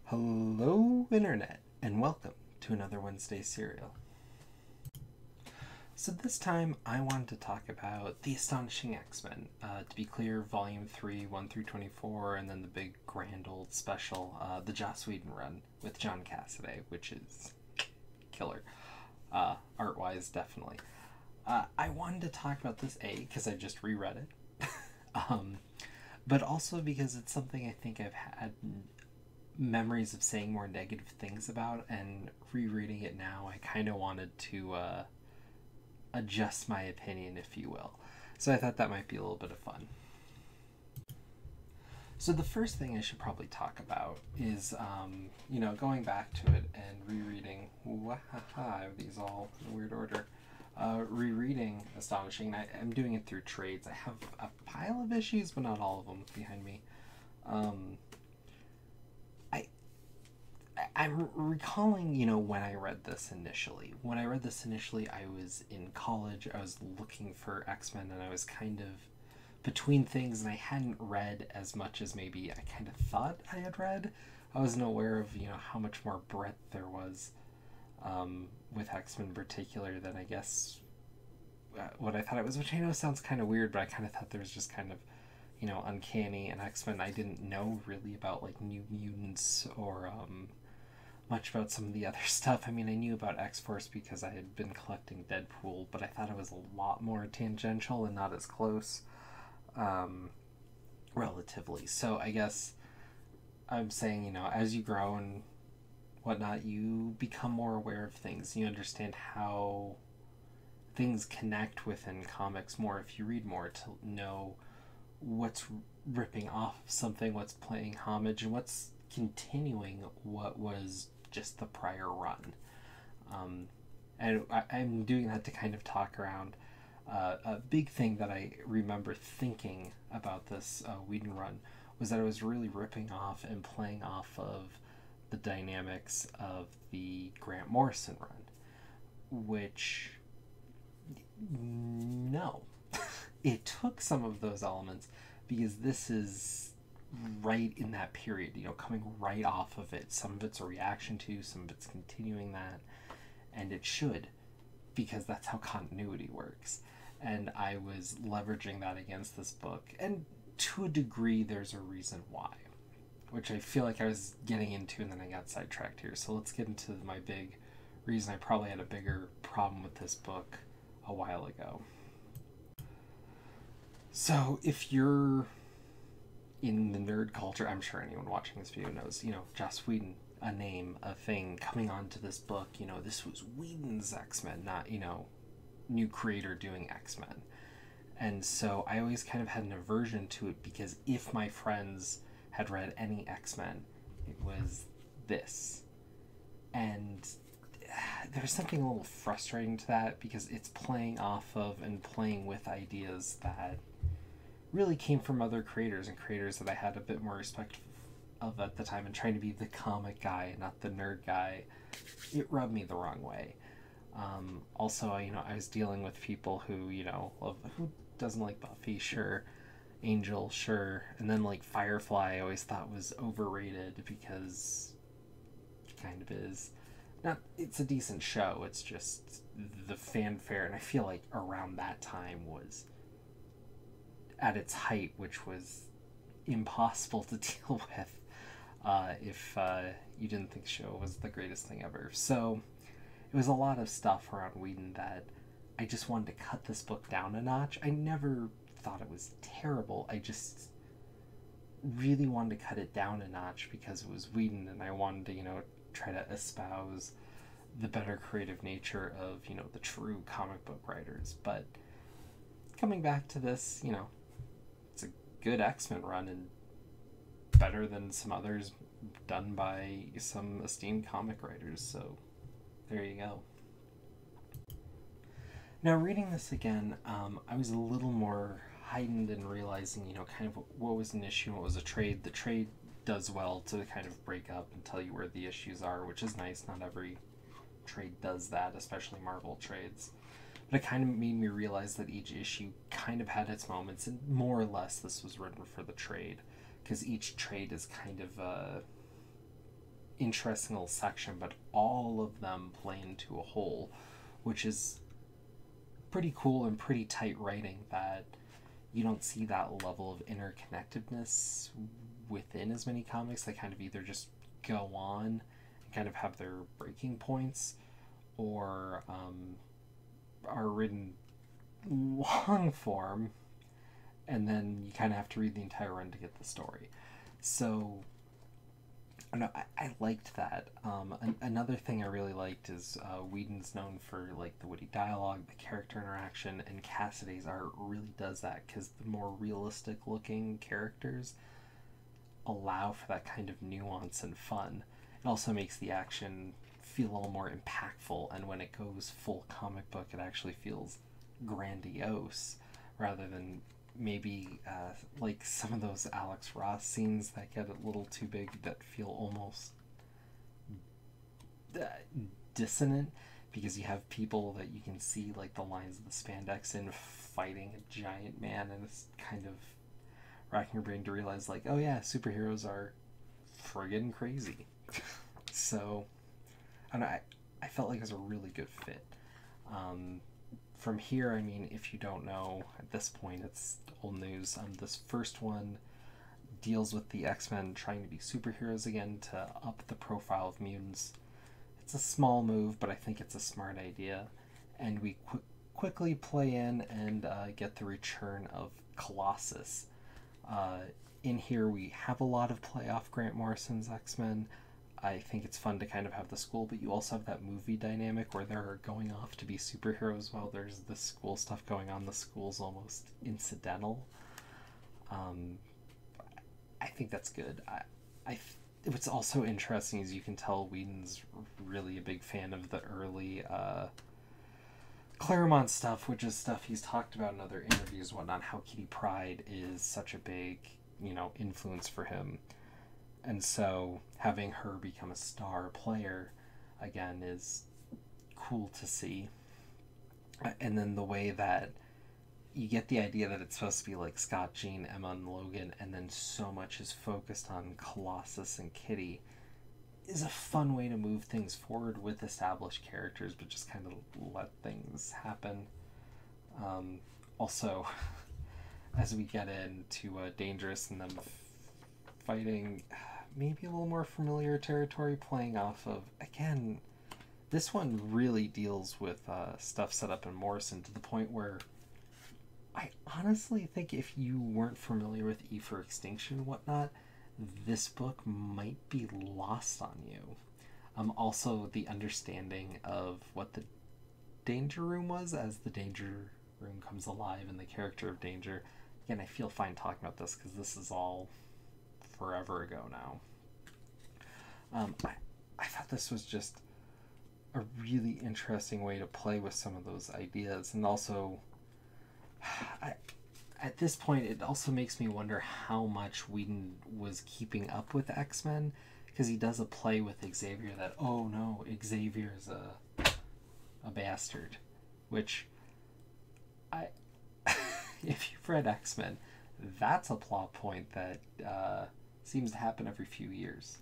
Hello, Internet, and welcome to another Wednesday Serial. So, this time I wanted to talk about The Astonishing X-Men. To be clear, Volume 3, 1 through 24, and then the big grand old special, the Joss Whedon run with John Cassaday, which is killer. Art-wise, definitely. I wanted to talk about this, A, because I just reread it, but also because it's something I think I've had memories of saying more negative things about, and rereading it now I kind of wanted to adjust my opinion, if you will. So I thought that might be a little bit of fun. So the first thing I should probably talk about is going back to it and rereading. I have these all in a weird order. Rereading Astonishing. I'm doing it through trades. I have a pile of issues, but not all of them behind me. I'm recalling, when I read this initially. When I read this initially, I was in college. I was looking for X-Men, and I was kind of between things, and I hadn't read as much as maybe I kind of thought I had read. I wasn't aware of, how much more breadth there was with X-Men in particular than I guess what I thought it was, which I know sounds kind of weird, but I kind of thought there was just kind of, Uncanny and X-Men. I didn't know really about, like, New Mutants or much about some of the other stuff. I mean, I knew about X-Force because I had been collecting Deadpool, but I thought it was a lot more tangential and not as close, relatively. So I guess I'm saying, as you grow and whatnot, you become more aware of things. You understand how things connect within comics more if you read more, to know what's ripping off something, what's playing homage, and what's continuing what was just the prior run. And I'm doing that to kind of talk around a big thing that I remember thinking about this Whedon run was that it was really ripping off and playing off of the dynamics of the Grant Morrison run, which, no. It took some of those elements because this is right in that period, coming right off of it. Some of it's a reaction to, some of it's continuing that, and it should, because that's how continuity works. And I was leveraging that against this book, and to a degree there's a reason why, which I feel like I was getting into and then I got sidetracked here. So let's get into my big reason I probably had a bigger problem with this book a while ago. So if you're in the nerd culture, I'm sure anyone watching this video knows, Joss Whedon, a name, a thing, coming onto this book, this was Whedon's X-Men, not, new creator doing X-Men. And so I always kind of had an aversion to it, because if my friends had read any X-Men, it was this. And there's something a little frustrating to that, because it's playing off of and playing with ideas that really came from other creators, and creators that I had a bit more respect of at the time, and trying to be the comic guy, not the nerd guy, it rubbed me the wrong way. Also, I was dealing with people who, who doesn't like Buffy? Sure. Angel? Sure. And then, like, Firefly I always thought was overrated, because it kind of is. It's a decent show, it's just the fanfare, and I feel like around that time was at its height, which was impossible to deal with if you didn't think the show was the greatest thing ever. So it was a lot of stuff around Whedon that I just wanted to cut this book down a notch. I never thought it was terrible. I just really wanted to cut it down a notch because it was Whedon, and I wanted to, try to espouse the better creative nature of, the true comic book writers. But coming back to this, it's a good X-Men run, and better than some others done by some esteemed comic writers. So there you go. Now, reading this again, I was a little more heightened in realizing, kind of what was an issue and what was a trade. The trade does well to kind of break up and tell you where the issues are, which is nice. Not every trade does that, especially Marvel trades. But it kind of made me realize that each issue kind of had its moments, and more or less this was written for the trade, because each trade is kind of interesting little section, but all of them play into a whole, which is pretty cool and pretty tight writing that you don't see that level of interconnectedness within as many comics. They kind of either just go on and kind of have their breaking points, or are written long form, and then you kind of have to read the entire run to get the story. So I don't know, I liked that. Another thing I really liked is Whedon's known for like the witty dialogue, the character interaction, and Cassidy's art really does that, because the more realistic looking characters allow for that kind of nuance and fun. It also makes the action feel a little more impactful, and when it goes full comic book, it actually feels grandiose rather than maybe like some of those Alex Ross scenes that get a little too big, that feel almost dissonant, because you have people that you can see like the lines of the spandex in fighting a giant man, and it's kind of racking your brain to realize like, oh yeah, superheroes are friggin' crazy. So I don't know, I felt like it was a really good fit. From here, I mean, if you don't know, at this point, it's old news. This first one deals with the X-Men trying to be superheroes again to up the profile of mutants. It's a small move, but I think it's a smart idea. And we quickly play in and get the return of Colossus. In here, we have a lot of play off Grant Morrison's X-Men. I think it's fun to kind of have the school, but you also have that movie dynamic where they're going off to be superheroes while there's this school stuff going on. The school's almost incidental. I think that's good. What's also interesting is you can tell Whedon's really a big fan of the early Claremont stuff, which is stuff he's talked about in other interviews and whatnot, how Kitty Pryde is such a big, influence for him. And so having her become a star player again is cool to see. And then the way that you get the idea that it's supposed to be like Scott, Jean, Emma, and Logan, and then so much is focused on Colossus and Kitty, is a fun way to move things forward with established characters, but just kind of let things happen. Also, as we get into Dangerous and them fighting maybe a little more familiar territory, playing off of, again, this one really deals with stuff set up in Morrison to the point where I honestly think if you weren't familiar with E for Extinction and whatnot, this book might be lost on you. Also, the understanding of what the Danger Room was as the Danger Room comes alive and the character of Danger. Again, I feel fine talking about this because this is all forever ago now. I thought this was just a really interesting way to play with some of those ideas, and also at this point it also makes me wonder how much Whedon was keeping up with X-Men, because he does a play with Xavier that, oh no, Xavier's a bastard, which if you've read X-Men, that's a plot point that seems to happen every few years.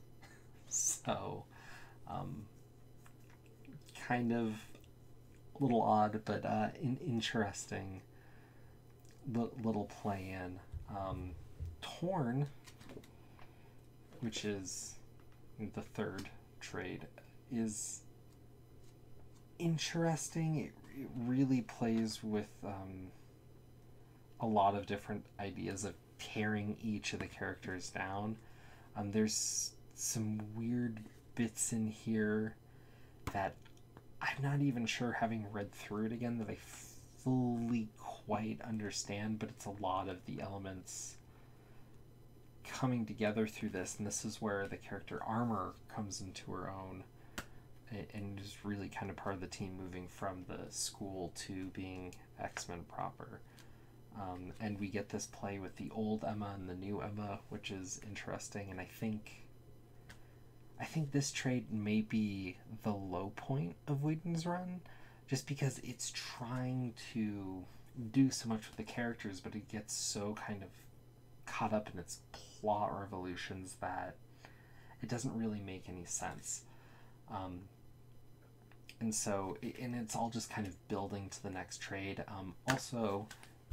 So, kind of a little odd, but interesting little play in. Torn, which is the third trade, is interesting. It really plays with a lot of different ideas of tearing each of the characters down. There's some weird bits in here that I'm not even sure, having read through it again, that I fully quite understand, but it's a lot of the elements coming together through this, and this is where the character Armor comes into her own and is really kind of part of the team, moving from the school to being X-Men proper. And we get this play with the old Emma and the new Emma, which is interesting, and I think this trade may be the low point of Whedon's run, just because it's trying to do so much with the characters, but it gets so kind of caught up in its plot revolutions that it doesn't really make any sense. And so, and it's all just kind of building to the next trade. Also,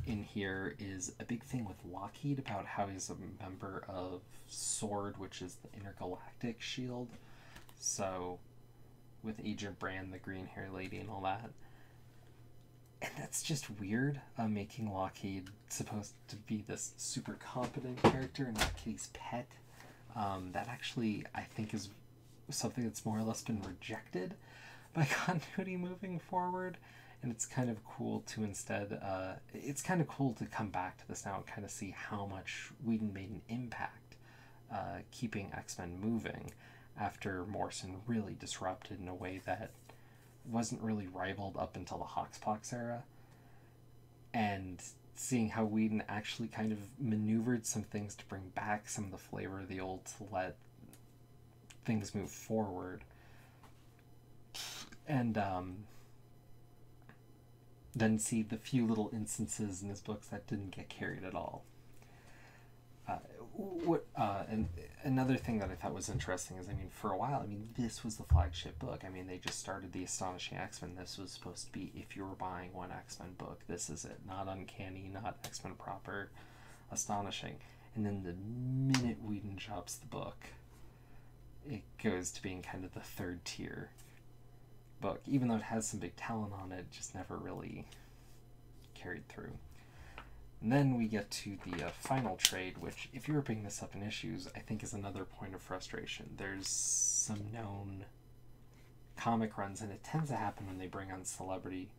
in here is a big thing with Lockheed about how he's a member of SWORD, which is the Intergalactic Shield. So, with Agent Brand, the green hair lady, and all that. And that's just weird, making Lockheed supposed to be this super competent character and not Kitty's pet. That actually, I think, is something that's more or less been rejected by continuity moving forward. And it's kind of cool to instead, it's kind of cool to come back to this now and kind of see how much Whedon made an impact keeping X-Men moving after Morrison really disrupted in a way that wasn't really rivaled up until the Hoxpox era. And seeing how Whedon actually kind of maneuvered some things to bring back some of the flavor of the old to let things move forward. And then see the few little instances in his books that didn't get carried at all. And another thing that I thought was interesting is, I mean, for a while, I mean, this was the flagship book. I mean, they just started the Astonishing X-Men. This was supposed to be, if you were buying one X-Men book, this is it. Not Uncanny, not X-Men proper, Astonishing. And then the minute Whedon drops the book, it goes to being kind of the third tier book. Even though it has some big talent on it, just never really carried through. And then we get to the final trade, which, if you were picking this up in issues, I think is another point of frustration. There's some known comic runs, and it tends to happen when they bring on celebrity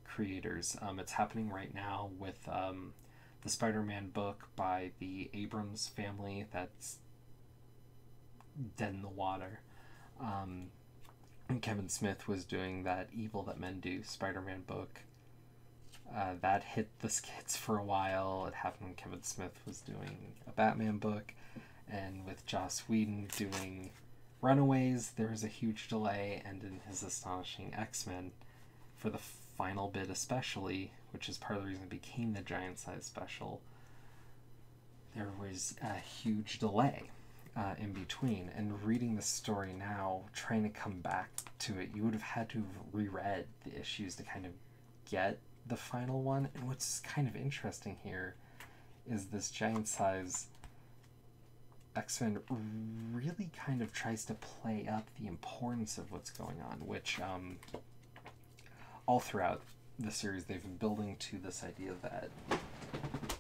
creators. It's happening right now with the Spider-Man book by the Abrams family that's dead in the water. And Kevin Smith was doing that Evil That Men Do Spider-Man book. That hit the skids for a while. It happened when Kevin Smith was doing a Batman book. And with Joss Whedon doing Runaways, there was a huge delay. And in his Astonishing X-Men, for the final bit especially, which is part of the reason it became the giant size special, there was a huge delay in between. And reading the story now, trying to come back to it, you would have had to have reread the issues to kind of get the final one. And what's kind of interesting here is this giant size X-Men really kind of tries to play up the importance of what's going on, which all throughout the series they've been building to this idea that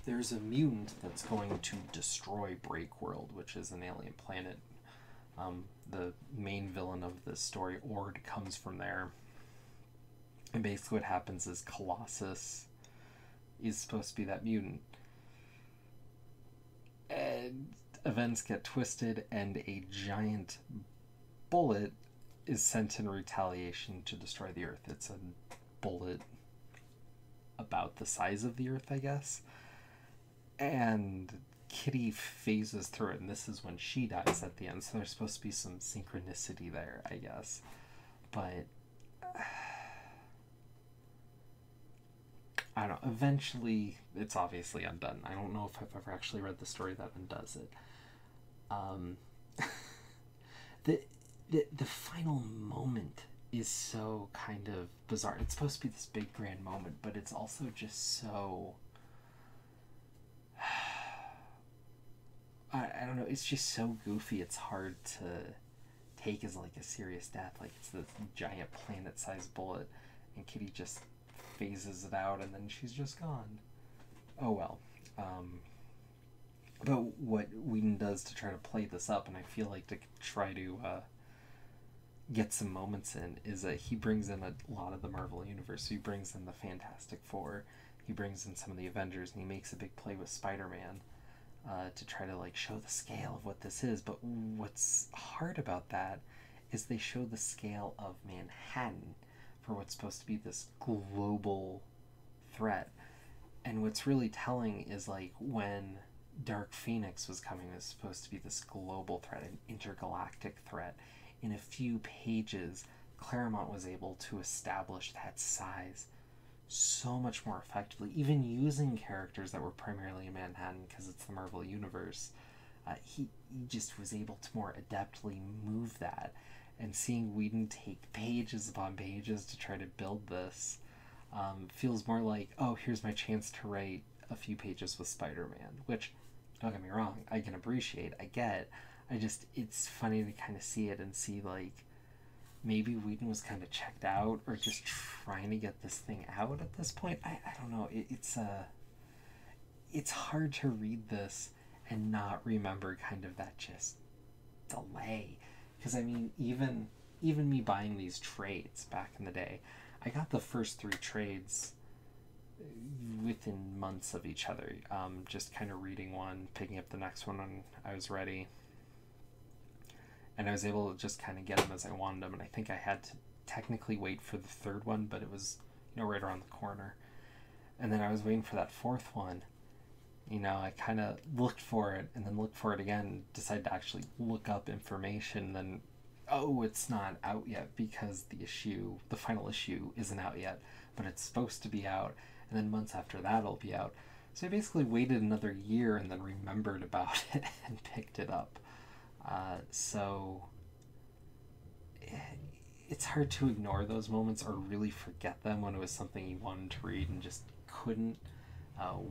there's a mutant that's going to destroy Breakworld, which is an alien planet. The main villain of this story, Ord, comes from there. And basically what happens is Colossus is supposed to be that mutant. And events get twisted, and a giant bullet is sent in retaliation to destroy the Earth. It's a bullet about the size of the Earth, I guess. And Kitty phases through it, and this is when she dies at the end. So there's supposed to be some synchronicity there, I guess. But I don't know. Eventually, it's obviously undone. I don't know if I've ever actually read the story that undoes it. The final moment is so kind of bizarre. It's supposed to be this big grand moment, but it's also just so I don't know. It's just so goofy. It's hard to take as like a serious death. Like it's this giant planet-sized bullet, and Kitty just phases it out, and then she's just gone. Oh well. But what Whedon does to try to play this up, and I feel like to try to get some moments in, is that he brings in a lot of the Marvel Universe. So he brings in the Fantastic Four, he brings in some of the Avengers, and he makes a big play with Spider-Man to try to like show the scale of what this is. But what's hard about that is they show the scale of Manhattan for what's supposed to be this global threat. And what's really telling is like when Dark Phoenix was coming, it was supposed to be this global threat, an intergalactic threat. In a few pages, Claremont was able to establish that size so much more effectively, even using characters that were primarily in Manhattan because it's the Marvel Universe. he just was able to more adeptly move that. And seeing Whedon take pages upon pages to try to build this feels more like, oh, here's my chance to write a few pages with Spider-Man, which, don't get me wrong, I can appreciate, I get. It's funny to kind of see it and see, like, maybe Whedon was kind of checked out or just trying to get this thing out at this point. I don't know. It's hard to read this and not remember kind of that just delay. Because, I mean, even me buying these trades back in the day, I got the first 3 trades within months of each other. Just kind of reading one, picking up the next one when I was ready. And I was able to just kind of get them as I wanted them. And I think I had to technically wait for the 3rd one, but it was, right around the corner. And then I was waiting for that 4th one. I kind of looked for it and then looked for it again, decided to actually look up information. Then, oh, it's not out yet because the final issue isn't out yet, but it's supposed to be out. And then months after that, it'll be out. So I basically waited another year and then remembered about it and picked it up. So it's hard to ignore those moments or really forget them when it was something you wanted to read and just couldn't,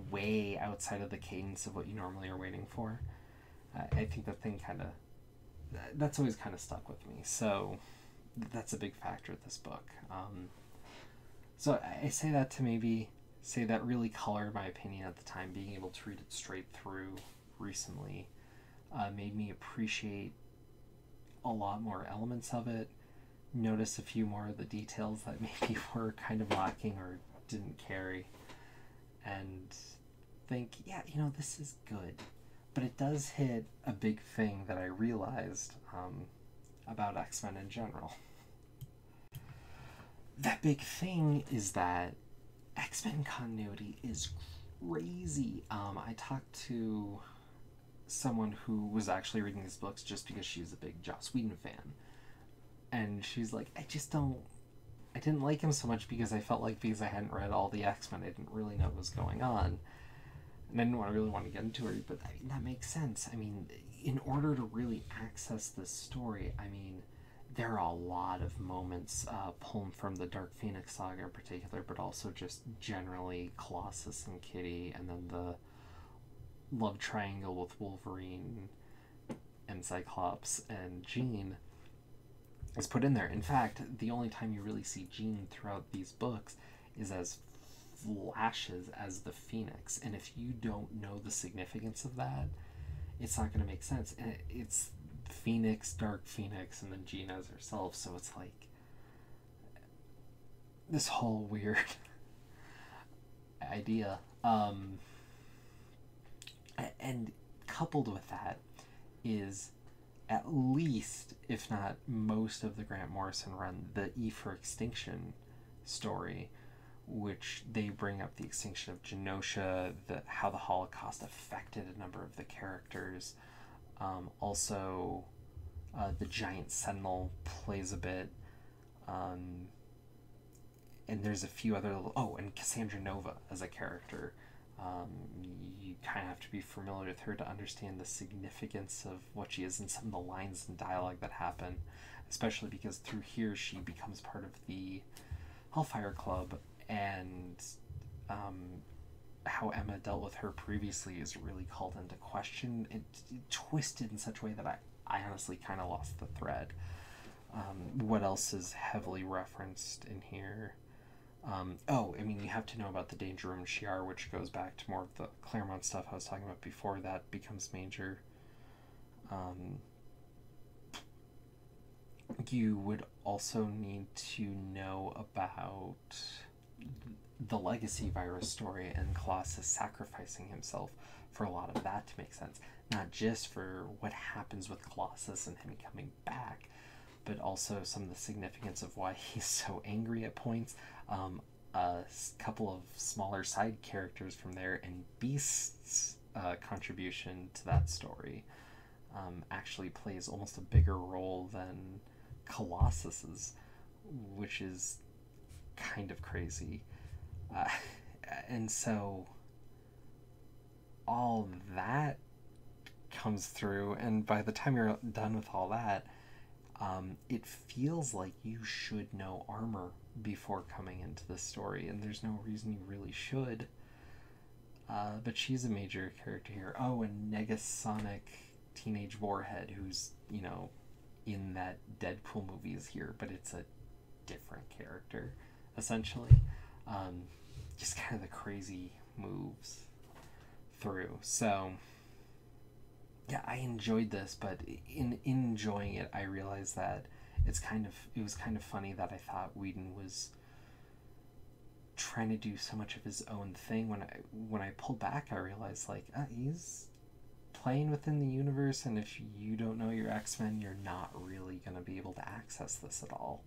way outside of the cadence of what you normally are waiting for. I think that's always kind of stuck with me. So that's a big factor of this book. So I say that to maybe say that really colored my opinion at the time. Being able to read it straight through recently made me appreciate a lot more elements of it, notice a few more of the details that maybe were kind of lacking or didn't carry, and think, yeah, this is good. But it does hit a big thing that I realized about X-Men in general. That big thing is that X-Men continuity is crazy. I talked to someone who was actually reading these books just because she's a big Joss Whedon fan. And she's like, I didn't like him so much because I felt like because I hadn't read all the X-Men, I didn't really know what was going on. And I didn't really want to get into it, but that makes sense. I mean, in order to really access this story, there are a lot of moments pulled from the Dark Phoenix saga in particular, but also just generally Colossus and Kitty, and then the love triangle with Wolverine and Cyclops and Jean is put in there. In fact, the only time you really see Jean throughout these books is as flashes as the Phoenix, and if you don't know the significance of that, it's not going to make sense. And it's Phoenix, Dark Phoenix, and then Jean as herself, so it's like this whole weird idea. And coupled with that is at least, if not most of the Grant Morrison run, the E for Extinction story, which they bring up the extinction of Genosha, how the Holocaust affected a number of the characters. Also, the Giant Sentinel plays a bit. And there's a few other... and Cassandra Nova as a character. You kind of have to be familiar with her to understand the significance of what she is and some of the lines and dialogue that happen, especially because through here she becomes part of the Hellfire Club, and how Emma dealt with her previously is really called into question. It twisted in such a way that I honestly kind of lost the thread. What else is heavily referenced in here? You have to know about the Danger Room Shi'ar, which goes back to more of the Claremont stuff I was talking about before that becomes major. You would also need to know about the Legacy virus story and Colossus sacrificing himself for a lot of that to make sense. Not just for what happens with Colossus and him coming back, but also some of the significance of why he's so angry at points. A couple of smaller side characters from there, and Beast's contribution to that story actually plays almost a bigger role than Colossus's, which is kind of crazy. And so all that comes through, and by the time you're done with all that, it feels like you should know armor before coming into the story, and there's no reason you really should. But she's a major character here. Oh, and Negasonic Teenage Warhead, who's, in that Deadpool movie, is here, but it's a different character, essentially. Um, just kind of the crazy moves through. So, yeah, I enjoyed this, but in enjoying it, I realized that it was kind of funny that I thought Whedon was trying to do so much of his own thing. When I pulled back, I realized like he's playing within the universe, and if you don't know your X-Men, you're not really going to be able to access this at all.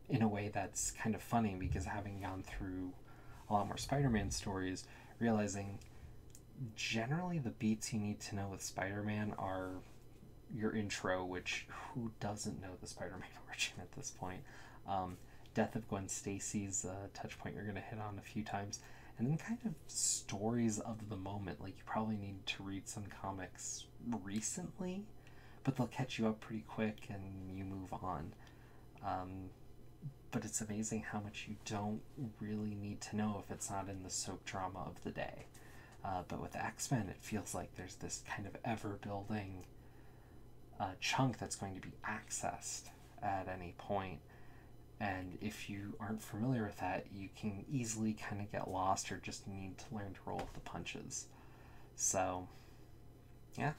In a way that's kind of funny, because having gone through a lot more Spider-Man stories, realizing generally the beats you need to know with Spider-Man are your intro, which who doesn't know the Spider-Man origin at this point? Death of Gwen Stacy's a touch point you're going to hit on a few times, and then kind of stories of the moment. Like, you probably need to read some comics recently, but they'll catch you up pretty quick and you move on. But it's amazing how much you don't really need to know if it's not in the soap drama of the day. But with X-Men, it feels like there's this kind of ever-building chunk that's going to be accessed at any point. And if you aren't familiar with that, you can easily kind of get lost or just need to learn to roll with the punches. So, yeah,